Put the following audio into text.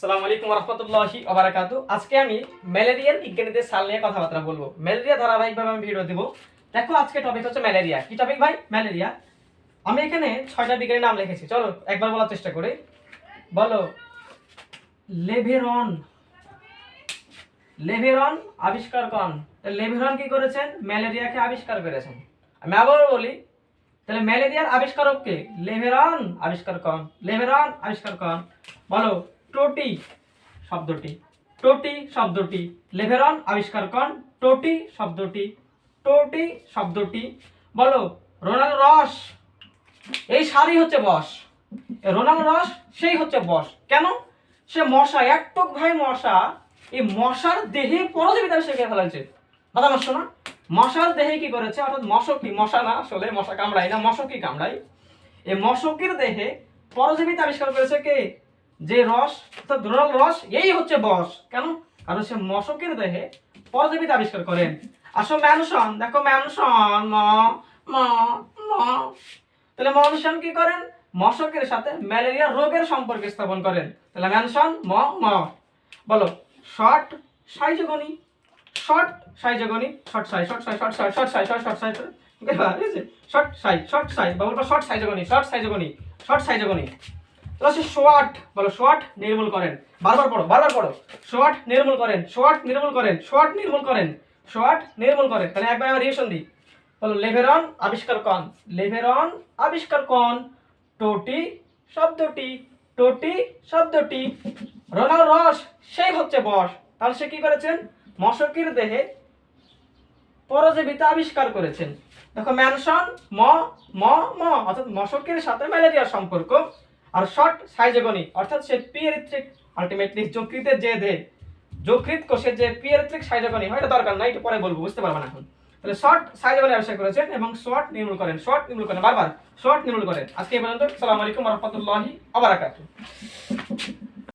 আসসালামু আলাইকুম ওয়া রাহমাতুল্লাহি ওয়া বারাকাতুহু। আজকে আমি ম্যালেরিয়ার বিজ্ঞানীদের সাল নিয়ে কথাবার্তা বলবো। ম্যালেরিয়া ধারাবাহিকভাবে আমি ভিডিও দেব। দেখো আজকে টপিক হচ্ছে ম্যালেরিয়া। কি টপিক ভাই? ম্যালেরিয়া। আমি এখানে 6টা বিজ্ঞানীর নাম লিখেছি। চলো একবার বলার চেষ্টা করি। বলো। লেভেরন। লেভেরন আবিষ্কার করেন। লেভেরন কি করেছেন? ম্যালেরিয়াকে আবিষ্কার করেছেন। আমি আবার বলি, তাহলে ম্যালেরিয়ার আবিষ্কারক কে? লেভেরন আবিষ্কার করেন। লেভেরন আবিষ্কার করেন। বলো। টোটি শব্দটি। টোটি শব্দটি লেভেরন আবিষ্কার করেন। টোটি শব্দটি। টোটি শব্দটি। বলো। রোনাল্ড রস। এই সারই হচ্ছে বস। রোনাল্ড রস সেই হচ্ছে বস। কেন? সে মশা, একটক ভাই মশা, এই মশার দেহে পরজীবিতা শিখে ফেলেছে। কথা নষ্ট না? মশার দেহে কি করেছে? অর্থাৎ মশকি, মশা না আসলে, মশা কামড়ায় না, মশকি কামড়ায়। এই মশকির দেহে পরজীবিতা আবিষ্কার করেছে কে? যে রস, অর্থাৎ রোনাল্ড রস, এই হচ্ছে বস। কেন? কারণ সে মশকের দেহে পরজীবিতা আবিষ্কার করেন। আসো ম্যানসন, দেখো ম্যানসন, ম ম ম তাহলে ম্যানসন কি করেন? মশকের সাথে ম্যালেরিয়া রোগের সম্পর্ক স্থাপন করেন। তাহলে ম্যানসন ম ম। বলো। শর্ট সাইজগণি। শর্ট সাইজগণি। শর্ট সাই, শর্ট সাই, শর্ট সাই, শর্ট সাই, শর্ট সাই, শর্ট সাই, শর্ট সাই, বলবো শর্ট সাইজগণি, শর্ট সাইজগণি, শর্ট সাইজগণি। তাহলে শর্ট, বলো শর্ট নির্মূল করেন। বারবার পড়ো, বারবার পড়ো। শর্ট নির্মূল করেন, শর্ট নির্মূল করেন, শর্ট নির্মূল করেন, শর্ট নির্মূল করেন। তাহলে একবার আবার রিভিশন দিই। বলো লেভেরন আবিষ্কার কন। লেভেরন আবিষ্কার কন। টোটি শব্দটি। টোটি শব্দটি। রোনাল্ড রস সেই হচ্ছে বস। তাহলে সে কি করেছেন? মশকির দেহে পরজীবিতা আবিষ্কার করেছেন। দেখো ম্যানসন ম ম ম, অর্থাৎ মশকের সাথে ম্যালেরিয়ার সম্পর্ক। আর শর্ট সাইজগনি, অর্থাৎ সে পিয়েরিথ্রিক, আলটিমেটলি যকৃতের যে দেহ, যকৃত কোষের যে পিয়েরিথ্রিক সাইজগনি হয়, এটা দরকার নাই, একটু পরে বলবো, বুঝতে পারবে না এখন। তাহলে শর্ট সাইজগনি আবিষ্কার করেছেন এবং শর্ট নির্মূল করেন, শর্ট নির্মূল করেন, বারবার শর্ট নির্মূল করেন। আজকে এই পর্যন্ত। আসসালামু আলাইকুম ওয়া রাহমাতুল্লাহি ওয়া বারাকাতুহু।